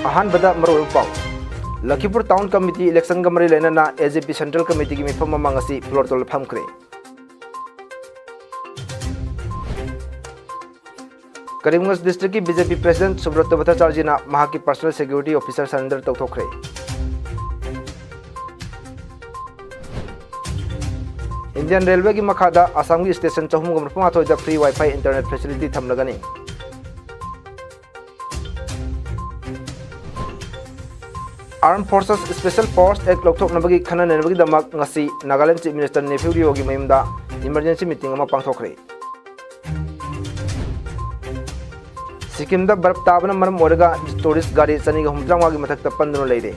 अहानबदा मरोल पाव Lakhipur town committee election गमरी लेना एजेपी सेंट्रल कमिटी की मिफम मंगसी फ्लोर तोल फमख्रे करीमगंज डिस्ट्रिक्ट की बीजेपी प्रेसिडेंट सुब्रत भट्टाचार्य ने महाकी पर्सनल सिक्योरिटी ऑफिसर सरेंडर तौथोखरे। इंडियन रेलवे की मखादा असम की station 438 free wifi internet facility थमलगनी। Arm forces special force act लौथोकनबगी खननबगीदमक ngasi Nagaland chief minister Neiphiu रियोगी मयुमदा इमरजेंसी मीटिंग अमा पांगथोखरे। सिक्किम दा बर्फ ताबना मरम ओरगा टूरिस्ट गाड़ी चनीगा हुमत्रांगागी मथक्ता पंदनो लेरे।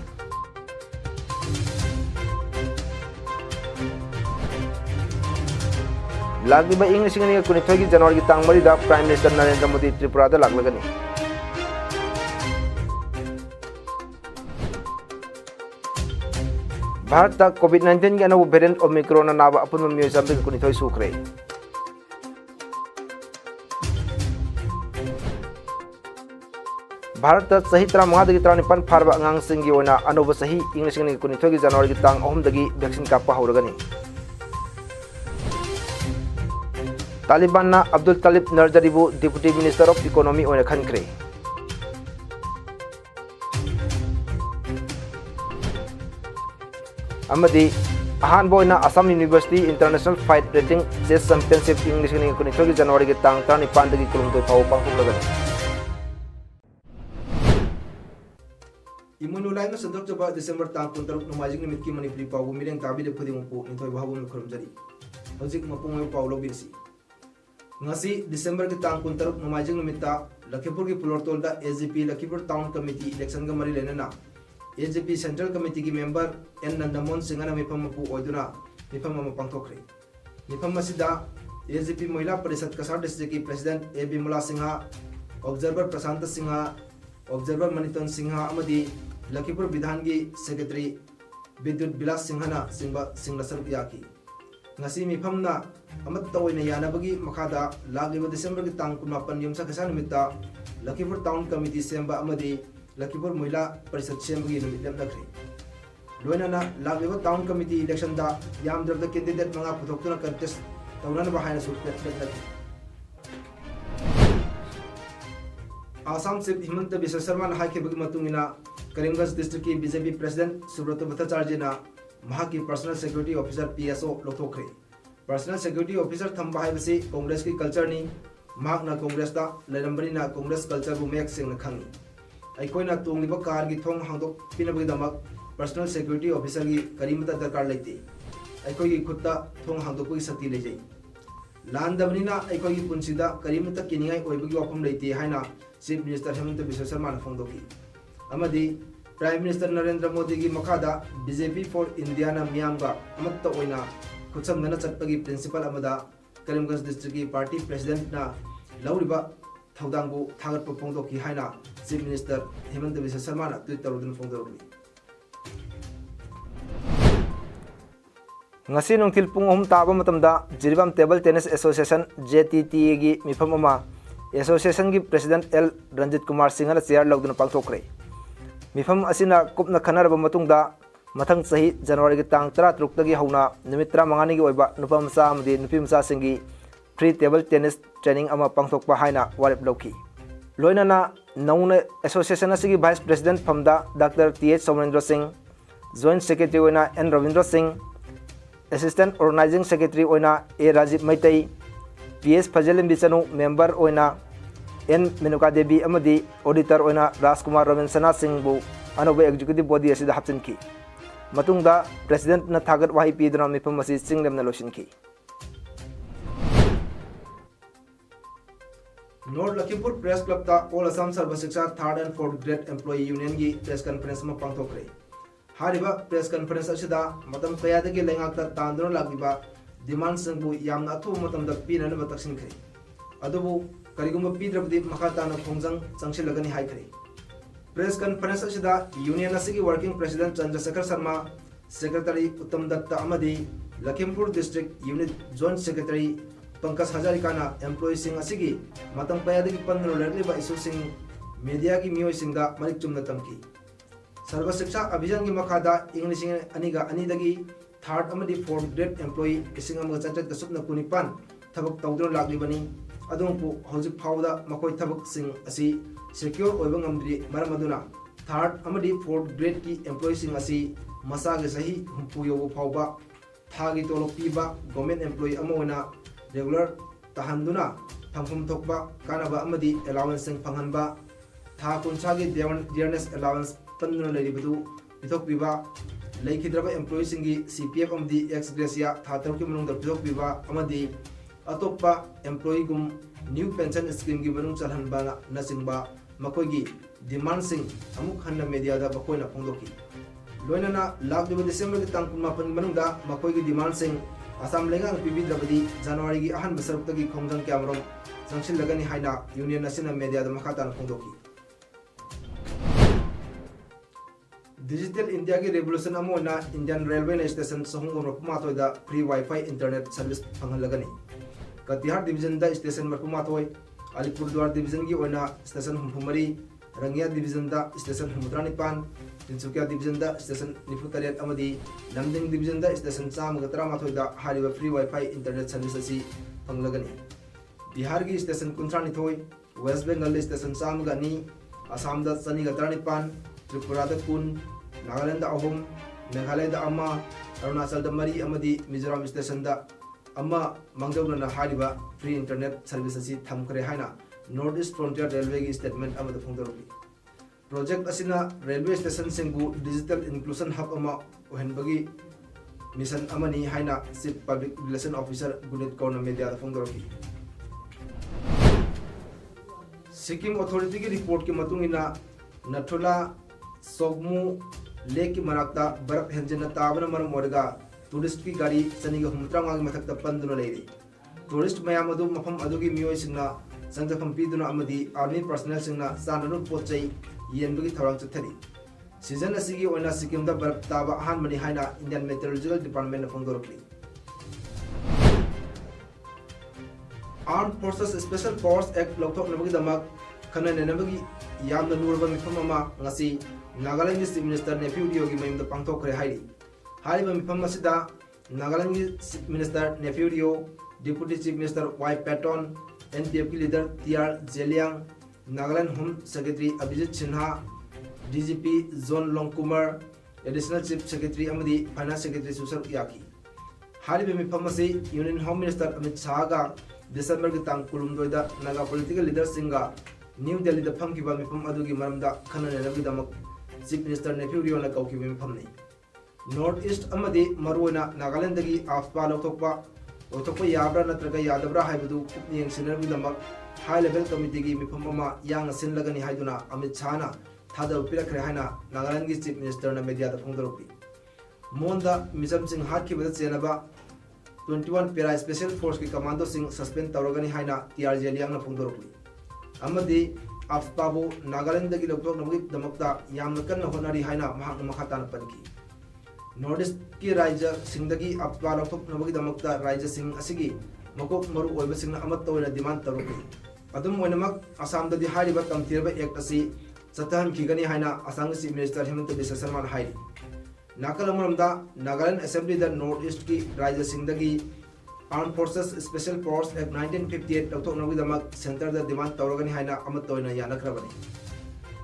लागिबा इंग लिसिंग कुनिथोगी जनवरी की तांग मरीदा प्राइम मिनिस्टर नरेंद्र मोदी त्रिपुरा दा लागलगनी। भारत तक कोविड-19 के अनब वेरिएंट ओमिक्रॉन नाब अपुन मियोय जाम्बिक कुनिथोय सुखरे। भारत तक सही 35 39 फारबा अंगांग की ओना अनोब सही इंग लिसिंग कुनिथोगी जनवरी की तांग 3 दगी वैक्सीन कापा हौरगनी। तालिबान ना अब्दुल तलीब नरजरीबु डिप्टी मिनिस्टर ऑफ इकोनॉमी ओना खनख्रे। अमदी अहानबोना Assam university international FIDE rating chess championship English की जनवरी की तांग 19 की कुलुमदोय फाव पांगथोखलगनी। इमुनुलाइना संदोखजबा दिसंबर तांग 13 नोमाइजिंग निमित की मणिपुरी पावबु मिरेंग ताबिले खुदिमुपु निथोय बाहुबु खुरमजरी हजिक मपुंग पाव लोबिनसी ngasi दिसंबर की तांग 13 नोमाइजिंग निमित्ता लखीपुर की पुलोरतोलदा AGP Lakhipur town committee election का मरी लेना एजीपी सेंट्रल कमिटी की मेंबर एन नंदमोहन सिंह मिफम ओइदुना मिफम पांगथोखरे। मिफम असिदा एजीपी महिला परिषद कसार डिस्ट्रिक्ट की president A Bimala Singh, observer Prashant Singh, observer Manitan Singh अमदी लखीपुर विधान की सेक्रेटरी विद्युत बिलास सिंहना सिंह सरुक याकी। ngasi mifamna amat tawina yanabagi makhada lagliba December ki tang 19 yumsa kasa nimita Lakhipur Town Committee semba amadi Lakhipur Mohila Parishad sembagi numit lemnakre. Loinana lagliba Town Committee election da yamdrabda candidate mga puthokna contest tawnana bahayna sulpet. Assam Chief Himanta Biswa Sarma na haikebagi matungina Karimganj District ki BJP President Subrata Bhattacharya na महाकी personal security officer PSO लोथोखरे। Personal security officer थंबा हाइबसी कांग्रेस की culture नि महाकना कांग्रेस दा लेरंबरी ना कांग्रेस कल्चर बु मेक सिंग खंगी अइकोइना तोंगिबा कार की थोंग हांदोक पिनबगी दमक पर्सनल सिक्योरिटी ऑफिसर की करीमता दरकार लेते अइकोइ की खुत्ता थोंग हांदोकगी शक्ति लेजै लांदबनिना अइकोइ की पुंसिदा करीमता किनिंगाई ओइबगी वाफम लेते हाइना चीफ मिनिस्टर हेमंत बिस्वा शर्मा ने फोंदोकी। अमदी प्राइम मिनिस्टर नरेंद्र मोदी की मखादा बीजेपी फॉर इंडिया ना मियामगा अमत्ता ओइना खुत्समदना चटपगी प्रिंसिपल अमदा करीमगंज डिस्ट्रिक्ट की पार्टी प्रेसिडेंट ना लौरिबा थौदांगबु थागतप फोंदोकी हाइना चीफ मिनिस्टर हेमंत बिस्वा शर्मा ना ट्वीट तौदुन फोंदोकी। ngasi nungtil pung 3 ताबा मतमदा Jiribam table tennis association JTTA की मिफम अमा एसोसिएशन की प्रेसिडेंट एल रंजित कुमार सिंह ना चेयर लौदुन पांगथोखरे। मिफम असिना कुपना खनरब मतुंगदा मथंग सही जनवरी की तांग 13 तगी हौना निमित 35 की ओइबा नुपा मचा अमदी नुपी मचा सिंगी फ्री टेबल टेनिस ट्रेनिंग अमा पांगथोकपा हाइना वारेप लौखी। लोइनाना नौना एसोसिएशन असिगी वाइस प्रेसिडेंट फमदा doctor TH Somorendra Singh, joint secretary ओइना N Rabindra Singh, assistant organizing secretary ओइना A राजीव मैतई, PS फजलिम बिचनु मेंबर ओइना N मेनुका देवी अमदी ऑडिटर ओइना राजकुमार रविंद्रनाथ सिंह बु अनोबे एग्जीक्यूटिव बॉडी असिदा हपचनकी मतुंगदा प्रेसिडेंट न थागत वाही पीदना मिफम असी सिंगलेमना लोशिनकी। नॉर्थ लखीमपुर प्रेस क्लब ता all Assam Sarva Shiksha 3rd and 4th grade employee union की प्रेस कॉन्फ्रेंस में पांगथोखरे। हारिबा प्रेस कॉन्फ्रेंस असिदा मतम कयादगी लेंगाकता तांदुना लागिबा डिमांड संगबु यामना अथु मतमदा पीनन बतक्सिनखे अदुबु करिगुम पीद्रबदी मखाताना खोंजंग चंगसिलगनी हाइखरे। प्रेस कॉन्फ्रेंस असिदा यूनियन असिगी working president Chandrasekhar Sharma, secretary Uttam Datta अमदी Lakhimpur district unit joint secretary Pankaj हजारिकाना एम्प्लॉई सिंह असिगी मतम कयादगी पंद्रो लेरलिबा इशू सिंह मीडिया की मियोइसिंगदा मरिक चुमना तमकी सर्व शिक्षा अभियान की मखादा इंग्लिशिंग अनिगा अनिदगी थर्ड अमदी फोर्थ ग्रेड एम्प्लॉई इसिंग अमगा चटत कसुपना कुनिपान थबक तौदुन लाग्लिबनी अदोंपु हौजिक फाउदा मखोय थबक सिंग असि सिक्योर ओइबा ngamdri मरम अदुना थर्ड अमदी फोर्थ ग्रेड की एम्प्लॉई सिंग असि मसागे सही हुंपु योबो फाउबा थागी तोलोक पीबा गवर्नमेंट एम्प्लॉई अमा ओना रेगुलर तहंदुना फंगफुम थोकबा कानाबा अमदी अलाउंस सिंग फंगहनबा था कुंसागी डियरनेस अलाउंस पंदुना लेरिबदु पिथोकपीबा लेखिद्रबा एम्प्लॉई सिंगी CPF अमदी एक्स ग्रेसिया था तरुकी मनुंग पिथोकपीबा अमदी अतोप्पा एम्प्लॉई गुम न्यू पेंशन स्कीम की मनुंग चलहनबा नसिंगबा मकोगी डिमांड सिंग अमुक हन्ना मीडिया दा बकोइना फोंदोकी लोइनना लाखदिबा डिसेंबर की तांग 18 मनुंगदा मकोगी डिमांड सिंग आसाम लेंगा पीबीद्रबदी जनवरी की अहन बसरुक्तगी खोंजंग क्यामरोम संगसिलगनी हाइना यूनियन नसिना मीडिया दा मखातान फोंदोकी डिजिटल इंडिया की रेवोल्यूशन अमोना इंडियन रेलवे स्टेशन सहंगम रपुमाथोयदा फ्री वाईफाई इंटरनेट सर्विस फंगलगनी कटिहार डिवीजन दा स्टेशन मरपुमाथोय अलीपुरद्वार डिवीजन की ओना स्टेशन हुमफुमरी रंगिया डिवीजन दा स्टेशन हुमद्रानिपान तिनसुकिया डिवीजन दा स्टेशन निफुतरेट अमदी लमदिंग डिवीजन दा स्टेशन चामगतरा माथोयदा हारिबा फ्री वाईफाई इंटरनेट सर्विस असि फंगलगनी बिहार की स्टेशन कुंथ्रानिथोय वेस्ट बंगाल स्टेशन चामगनी असम दा चनीगतरानिपान त्रिपुरा दा कुन नागालैंड अहम मेघालय अमा अरुणाचल मरी अमदी मिजोराम स्टेशन मांगदौना फ्री इंटरनेट सर्विस असी थमखरे हाइना नॉर्थ ईस्ट फ्रंटियर रेलवे की स्टेटमेंट फोंदोरकी प्रोजेक्ट असिना रेलवे स्टेशन सिंगु डिजिटल इंक्लूजन हब ओहनबगी मिशन अमनी हाइना chief public relation officer Gunit Kaur media फोंदोरकी सिक्किम अथॉरिटी की रिपोर्ट की मतुंगिना नथुला सोगमू लेक की मनाक्ता बर्फ हेंजन ताबन मरम ओरगा टूरिस्ट की गाड़ी चनीगा हुमत्रांगा की मथक्ता पंदुना लेरी टूरिस्ट मयाम अदु मफम अदुगी मियोय सिंगना संगफम पीदुना अमदी आर्मी पर्सनल सिंगना साननु पोचै येनबगी थौरांग चथरी सीजन असिगी ओना सिक्किम दा बर्फ ताबा अहान मनी हाइना इंडियन मेट्रोलॉजिकल डिपार्टमेंट फोंदोरकली arm forces special force act लौथोकनबगी दमक खननेनबगी यामना लुरबा मिफम अमा ngasi Nagaland chief minister Neiphiu Rio की मयम पांथोखरे हाइरी हारिबा मिफम असिदा Nagaland chief minister Neiphiu Rio deputy chief minister Y Patton NPF की leader TR Zeliang Nagaland home secretary Abhijit Sinha DGP John Longkumer additional chief secretary अमदी फाइनेंस सेक्रेटरी सुसर याकी हारिबा मिफम असि union home minister Amit Shah गा दिसंबर की तांग कुरुमदोइदा नागा पॉलिटिकल लीडर सिंगा न्यू दिल्ली दा फंकिबा मिफम अदुगी मरमदा खननेनबगिदमक चीफ मिनिस्टर नेफ्यू डियो ना कौकी मिफमनी नॉर्थ ईस्ट अमदी मरुना नागालैंड दगी आफ्पा लौथोकपा याब्रा नत्रगा यादब्रा हाइबदु कुपनियंग सिनरबगिदमक हाई लेवल कमिटी की मिफम अमा यांग सिनलगनी हाइदुना अमित शाह ना थादा पिरखरे हाइना नागालैंड की चीफ मिनिस्टर ना मीडिया दा फोंदोरपी मोंदा मिसम सिंह हाटखिबदा चेनबा 21 पेरा स्पेशल फोर्स की कमांडो सिंह सस्पेंड तौरगनी हाइना TR जेलियांग ना फोंदोरपी अमदी आफ्पाबो नागालैंड दगी लौथोकनबगी दमकता यामना कन्ना होनारी हाइना महाक मखातान पनकी नॉर्थ ईस्ट की राज्य सिंहदगी आफ्पा लौथोकनबगी दमकता राज्य सिंह असिगी मकोक मरु ओइबा सिंह अमत तोइना डिमांड तौरकी अदुम ओइनमक असम ददी हारिबा तमथिरबा एक्ट असि चतहन खिगनी हाइना असम चीफ मिनिस्टर हेमंत बिस्वा शर्मा हाइरी नाकल अमरमदा नागालैंड असेंबली द नॉर्थ ईस्ट की राज्य सिंहदगी arm forces special force act 1958 लौथोकनबगिदमक सेंटर द डिमांड तौरगनी हाइना अमत तोइना यानख्रबनी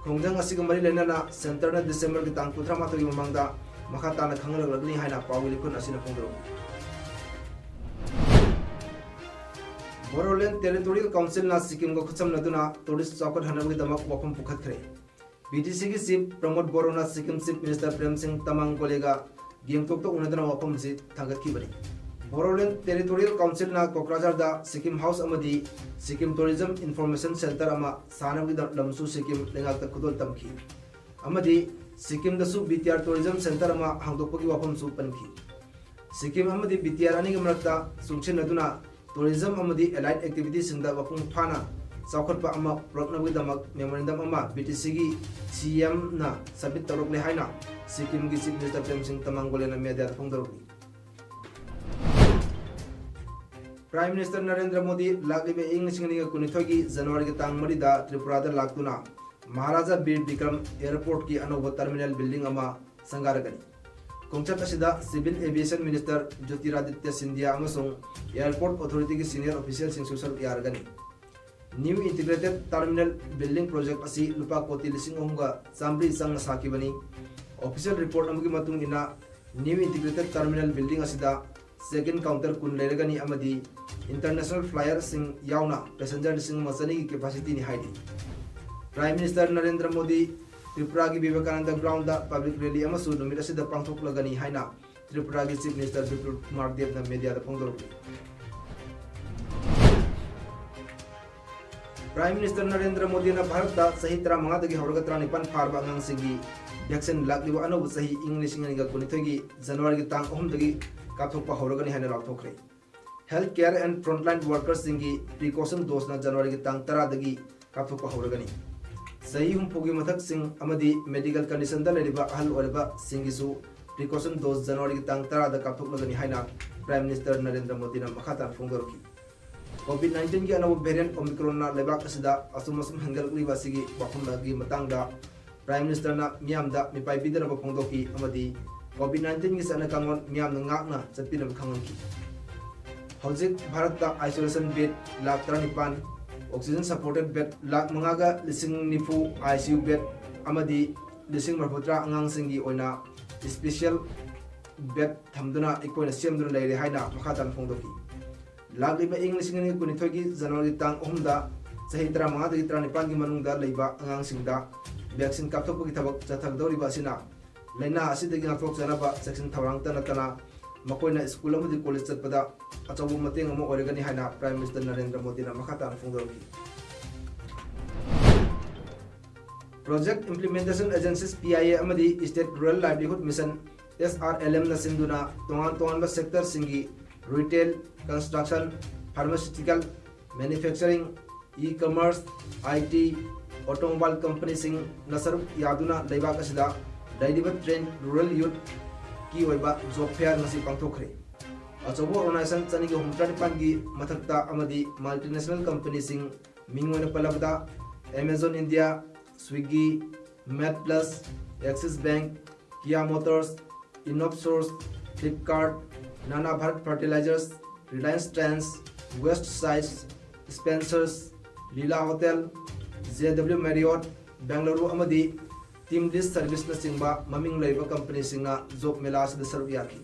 खोंजंग असिग मरी लेना सेंटर न डिसेंबर की तांग 18 की ममंगदा मखाताना खंगलगनी हाइना पावली लिखुन असिना फोंदरो बोरोलैंड टेरिटोरियल काउंसिल ना सिक्किम को खुचम नदुना टूरिस्ट चौकट हनबगी दमक वफम पुखतखरे BTC की चीफ प्रमोद बोरोना सिक्किम चीफ मिनिस्टर प्रेम सिंह तमांग कोलेगा गेंगटोक तो उनदना वफम से थागतखिबनी बोरोलैंड टेरिटोरियल काउंसिल ना कोक्राझार दा सिक्किम हाउस अमदी सिक्किम टूरिज्म इंफॉर्मेशन सेंटर अमा सानबगी लमसु सिक्किम लेंगाक खुदोल तमखी अमदी सिक्किम दसु BTR टूरिज्म सेंटर अमा हांगदोकपगी वफम सु पनखी सिक्किम अमदी BTR अनि गमरता सुंगछिन नदुना टूरिज्म अमदी एलाइड एक्टिविटी सिंदा वफम फाना चौखटपा अमा पुरकनबगिदमक मेमोरेंडम अमा BTC की CM ना सबमिट तौरकले हाइना सिक्किम की चीफ मिनिस्टर प्रेम सिंह तमांग गोलेना मीडिया फोंदोरकी प्राइम मिनिस्टर नरेंद्र मोदी लागिबे इंग सिंगनी कुनिथोगी जनवरी की तांग मरिदा त्रिपुरा दा लाक्तुना महाराजा बीर विक्रम एयरपोर्ट की अनौब टर्मिनल बिल्डिंग अमा संगारगनी खोंचत असिदा civil aviation minister Jyotiraditya Scindia अमसुंग एयरपोर्ट अथॉरिटी की सीनियर ऑफिशियल सिंह सरुक यारगनी new integrated terminal building project असी लुपा कोटी लिसिंग अहुंगा चामरी संग साकिबनी ऑफिशियल रिपोर्ट अमगी मतुंग इना न्यू इंटीग्रेटेड टर्मिनल बिल्डिंग असिदा सेकंड काउंटर कुन लेरगनी अमदी इंटरनेशनल फ्लायर सिंग यावना पैसेंजर लिसिंग मसनी की कैपेसिटी नि हाइडी प्राइम मिनिस्टर नरेंद्र मोदी त्रिपुरा की विवेकानंद ग्राउंड पब्लिक रैली अमसु नुमित असिदा पांथोकलगनी हाइना त्रिपुरा की चीफ मिनिस्टर बिप्लब कुमार देव न मीडिया दा फोंदोरकी प्राइम मिनिस्टर नरेंद्र मोदी ने भारत दा सही 35 दगी हौरगा 39 फारबा अंगांसिंगी वैक्सीन लाखलिबा अनौब सही इंग लिसिंग अनिगा कुनिथोगी जनवरी की तांग 3 दगी काथोकपा हौरगनी हाइना लाथोखरे health care and frontline workers सिंगी प्रिकॉशन डोज ना जनवरी की तांग 10 दगी काथोकपा हौरगनी सही हुंफोगी मथक सिंग अमदी मेडिकल कंडीशन दा लेरिबा अहल ओरबा सिंगिसु प्रिकॉशन डोज जनवरी की तांग 10 दा काथोकलगनी हाइना प्राइम मिनिस्टर नरेंद्र मोदी ने मखाता फोंदोरकी कोविड-19 की अनौब वेरिएंट ओमिक्रॉन ना लेबाक असिदा असुमसुम हंगलकलिबा सिगी वाफमगी मतंगदा प्राइम मिनिस्टर ना मियामदा मिपाई बिदरबा फोंदोकी अमदी कोविड-19 की सना कांगोन मियाम नागना चप्पिनम खंगनकी हौजिक भारत दा isolation bed lakh 39 oxygen supported bed lakh 5 लिसिंग निफु आईसीयू बेड अमदी लिसिंग मरफुत्रा अंगांग सिंगी ओइना स्पेशल बेड थमदुना इकोइना सेमदुना लेरे हाइना मखातान फोंदोकी लाखलिबा इंग लिसिंग कुनिथोय की जनवरी तांग 3 दा सही 35 दगी 39 की मनुंगदा लेबा अंगांग सिंगदा वैक्सीन काप्थोकपगी थबक चथगदौरिबा सिना लैना असिदगी नाथोक जनबा सेक्शन थवरांगता नतना मकोइना स्कूल अमदी कॉलेज चतपदा अचौब मतेंग अमा ओरगनी हाइना प्राइम मिनिस्टर नरेंद्र मोदी ना मखाता फोंदोरकी प्रोजेक्ट इंप्लीमेंटेशन एजेंसीज पीआईए अमदी state rural livelihood mission SRLM ना सिंदुना तोंगान सेक्टर सिंगी retail construction pharmaceutical manufacturing e commerce IT automobile company सिंह नसर यादुना लेबाक असिदा दैदिबा ट्रेन रूरल यूथ की ओइबा जॉब फेयर नसी पांथोखरे अचौबो ऑर्गेनाइजेशन चनी के 39 की मथक्ता अमदी मल्टीनेशनल कंपनी सिंह मिंगोन पलबदा Amazon India Swiggy Med Plus Axis Bank Kia Motors Innovsource Flipkart नाना Bharat fertilisers Reliance Trends west sides Spencer's Leela hotel JW Marriott Bengaluru अमदी टीम लिस्ट सर्विस न सिंबा ममिंग लेबा कंपनी सिंगा जॉब मेला से सरुक याकी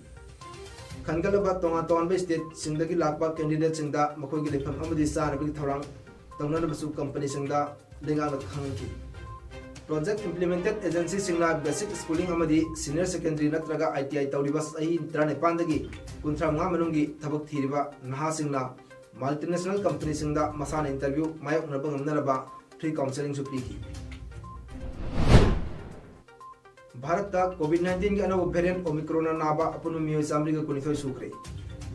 खनगलबा तोंगा स्टेट सिंदगी लाकबा कैंडिडेट सिंदा मखोगी लेफम अमदी सानबगी थौरांग तौननबसु कंपनी सिंदा लेंगा खंगकी प्रोजेक्ट इंप्लीमेंटेड एजेंसी सिंगा बेसिक स्कूलिंग अमदी सीनियर सेकेंडरी नत्रगा ITI तौरिबस अही 35 दगी 35 मनुंगी थबक थीरिबा नहा सिंगना मल्टीनेशनल कंपनी सिंदा मसान इंटरव्यू मायक नरबा ngamnaraba फ्री काउंसलिंग सु पीकी भारत का कोविड-19 की अनौब वेरिएंट ओमिक्रॉन नाबा अपुन मियोय चामरी का कुनिथोय सुखरे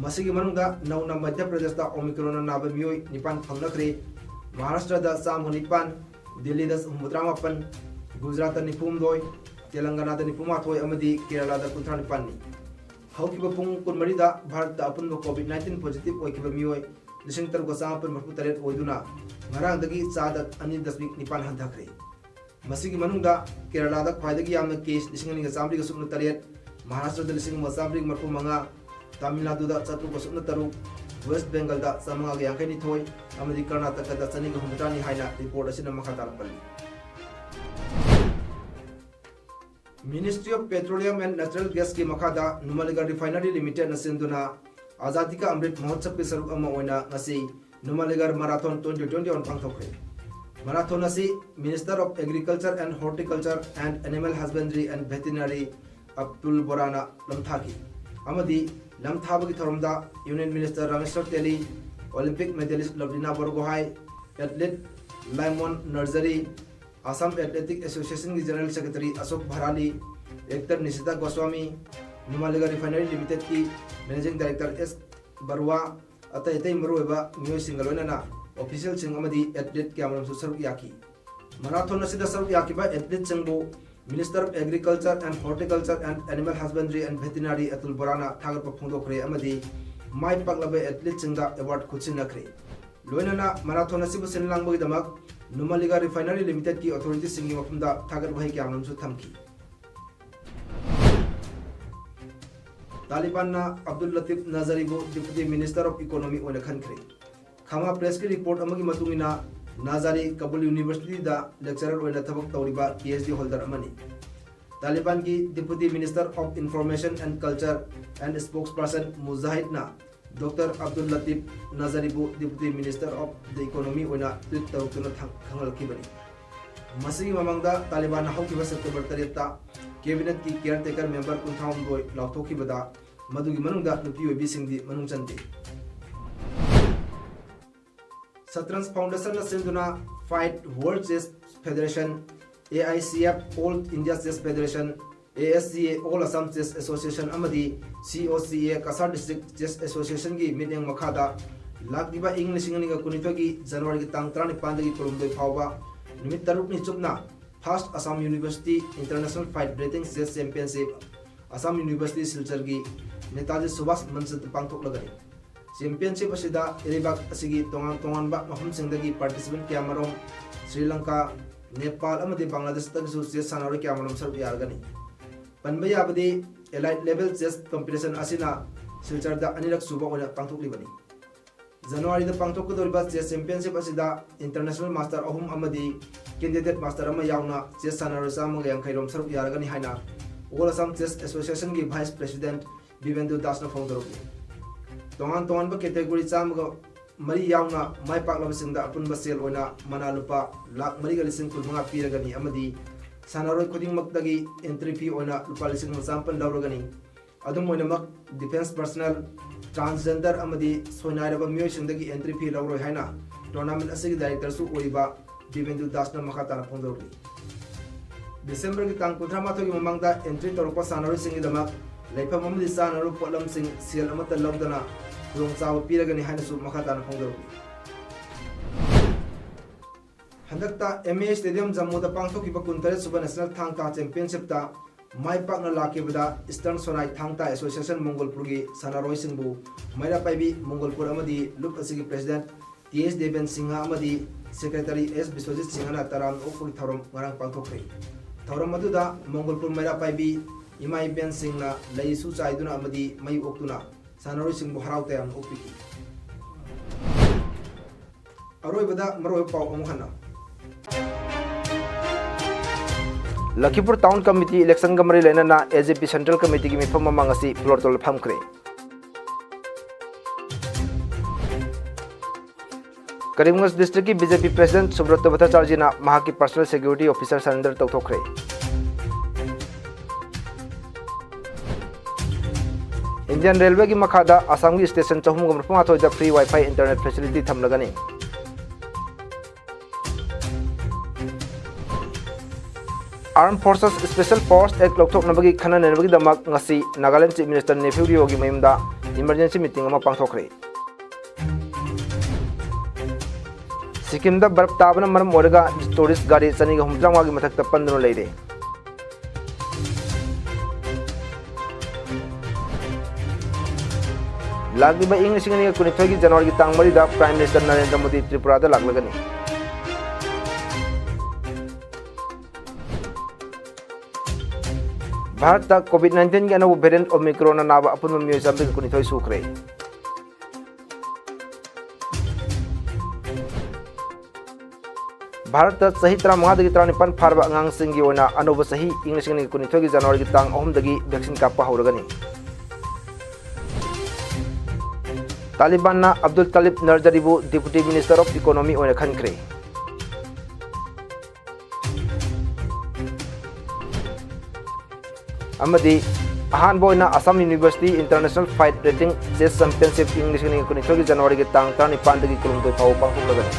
मसिगी मनुंगा नौना मध्य प्रदेश दा ओमिक्रॉन नाबा मियोय 9 फंगनखरे महाराष्ट्र दा 9 दिल्ली दा 38 गुजरात दा 92 तेलंगाना दा 98 अमदी केरला दा 39 नि हौकिबा पुंग 13 दा भारत दा अपुन कोविड-19 positive ओइकिबा मियोय 13,938 ओइदुना ngaraangdagi chada 2.9 hanthakre masigi manungda kerala da khwaidagi yamna case 9,938 Maharashtra दा 9,935 तमिलनाडु दा 4,3 वेस्ट बेंगल दा 5,52 अमदी कर्नाटक दा 2,9 हाइना रिपोर्ट असिना मखा तारपल्ली ministry of petroleum and natural gas की मखादा नुमालीगढ़ रिफाइनरी लिमिटेड नसिंदुना आजादी का अमृत महोत्सव के सरुक अमा ओइना ngasi नुमालीगढ़ मैराथन 2021 पांथोखरे मैराथन असी minister of agriculture and horticulture and animal husbandry and veterinary Abdul बोराना लमथाकी अमदी लमथाबगी थरमदा union minister Rameswar Teli Olympic medallist Lovlina Borgohain athlete Laimon Narzary Assam athletic association की general secretary Ashok Bharali actor Nishita Goswami Numaligarh refinery limited की मैनेजिंग डायरेक्टर एस बरुआ अतई मरुबा मियोय सिंगलोनना ऑफिशियल सिंग अमदी एथलीट क्यामरम सरुक याकी मैराथन असिदा सरुक याकीबा एथलीट सिंगबो minister of agriculture and horticulture and animal husbandry and veterinary Atul बोराना थागरप फोंदोखरे अमदी माय पाकलबे एथलीट सिंगदा अवार्ड खुचिनखरे लोइनना मैराथन असिबु सिनलांगबगिदमक नुमलीगा रिफाइनरी लिमिटेड की अथॉरिटी सिंगी मफुमदा थागत वही क्यामनमसु थमकी तालिबान ना अब्दुल लतीफ नजरीबु डिप्टी मिनिस्टर ऑफ इकोनॉमी ओने खनखरे खामा प्रेस की रिपोर्ट अमगी मतुंगिना नाजारी कबूल यूनिवर्सिटी दा लेक्चरर ओने थबक तौरिबा पीएचडी होल्डर अमनी तालिबान की deputy minister of information and culture and spokesperson Mujahid ना डॉक्टर अब्दुल लतीफ नजरीबु deputy minister of the economy ओने ट्वीट तौरतुना खंगलखिबनी मसी ममंगदा तालिबान हौकिबा सेप्टेम्बर 3 ता कैबिनेट की केयर टेकर मेंबर कुंथाउंगोय लाउथोखिबदा मदुगी मनुंगदा नुपी ओबीसिंगदी मनुंग चंदे सतरंज फाउंडेशन ना सिंधुना FIDE world chess federation AICF all India chess federation ASCA all Assam chess association अमदी COCA कासा डिस्ट्रिक्ट चेस एसोसिएशन की मीटिंग मखादा लाखदिबा इंग लिसिंगनिगा कुनिथोगी जनवरी की तांग 19 दगी कुलुमदोय फावबा निमित तरुकनी चुपना first Assam university international FIDE rating chess championship Assam university Silchar की नेताजी सुभाष मंचत पांथोकलगनी चैंपियनशिप असिदा इरेबाक असिगी तोंगान तोंगानबा मफमसिंगदगी पार्टिसिपेंट क्यामरोम श्रीलंका नेपाल अमदी बांग्लादेश तगसु चेस सानारो क्यामरोम सरुक यारगनी पनबा याबदी एलाइट लेवल चेस कंपटीशन असिना सिलचरदा अनिरक सुबा ओना पांथोकलिबनी जनवरी दा पांथोकदोरिबा चेस चैंपियनशिप असिदा इंटरनेशनल मास्टर अहुम अमदी कैंडिडेट मास्टर अमा यावना चेस सानारो चामगा यांखैरोम सरुक यारगनी हाइना ऑल असम चेस एसोसिएशन की वाइस प्रेसिडेंट विवेंदु दासना फोंदरोगी तोंगान तोंगान कैटेगरी चामगा मरी यावना माय पाकलबसिंगदा अपुनबा सेल ओना मना लुपा लाख मरी गलिसिंग कुलमंगा पीरगनी अमदी सानारोय खुदिंगमक्तगी एंट्री फी ओना लुपा लिसिंग मचांपन लौरगनी अदुम ओइनमक डिफेंस पर्सनल ट्रांसजेंडर अमदी सोनाइरबा मियोइसिंगदगी एंट्री फी लौरोय हाइना टूर्नामेंट असिगी डायरेक्टर सु ओइबा विवेंदु दासना मखाताना फोंदरोगी दिसंबर की तांग 18 की ममांगदा एंट्री तौरपा सानारोय सिंगीदमक लेफम अमदी सानारो पोलम सिंग सेल अमत लौदना खुदोंचाव पीरगनी हाइनसु मखाताना फोंदरोगी हंदकता MA स्टेडियम जम्मूदा पांथोकिबा 29 सुबह नेशनल थांगता चैंपियनशिप ता माय पाकना लाकेबदा ईस्टर्न सोनाई थांगता एसोसिएशन मंगोलपुर की सानारोय सिंगबु मैरा पाइबी मंगोलपुर अमदी लुप असिगी प्रेसिडेंट TS देवेन सिंहा अमदी सेक्रेटरी S विश्वजीत सिंहना तराम ओपुर थौरम ngरang पांथोखरे थौरम मदुदा मंगोलपुर मैरा पाइबी इमाई बेन सिंहना लईसु चाइदुना अमदी मई ओक्तुना सानारोय सिंगबु हराव तयाम ओपिकी अरोयबदा मरोय पाव अमुहना लखीपुर टाउन कमिटी इलेक्शन गमरी लेना AJP सेंट्रल कमिटी की मिफम मंगसी फ्लोर तोल फमखरे करीमगंज डिस्ट्रिक्ट की BJP प्रेसिडेंट सुब्रत भट्टाचार्य ना महा की पर्सनल सिक्योरिटी ऑफिसर सरेंडर तौथोखरे इंडियन रेलवे की मखादा असम की station 438 free wifi internet facility थमलगनी arm forces special force act लौथोकनबगी खननबगी दमक ngasi Nagaland chief minister Neiphiu रियो की मयमदा इमरजेंसी मीटिंग अमा पांथोखरे सिक्किम दा बर्फ ताबना मरम ओरगा टूरिस्ट गाड़ी चनीगा हुमत्रांवा की मथक पंदनो लेरे लागिबा इंग लिसिंगनी कुनिथोगी जनवरी की तांग मरीदा प्राइम मिनिस्टर नरेंद्र मोदी त्रिपुरा दा लागलगनी भारत तक कोविड-19 के अनब वेरिएंट ओमिक्रॉन नाबा अपुन मियो जाबिक कुनिथोई सुखरे भारत तक सही 35 39 फारबा अंगांग सिंगी ओना अनब सही इंग्लिश नि कुनिथोई की जनवरी की तांग 3 दगी वैक्सीन कापा हौरगनी तालिबान ना अब्दुल तलीब नजरीबु डिप्टी मिनिस्टर ऑफ इकोनॉमी ओना खनखरे अमदी अहान बोइना Assam university international FIDE rating chess championship English नि कुनिथोई की जनवरी की तांग 19 दगी कुलुमदोय फाव पांथोकलगनी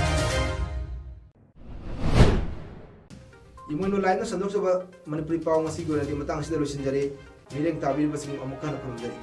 इमोनो लाइन संदोक सब मनपुरी पाव ngasi गोरदी मतंग सिदा लोसिनजरे मिरेंग ताबिर बसिंग अमुखान खुमजरी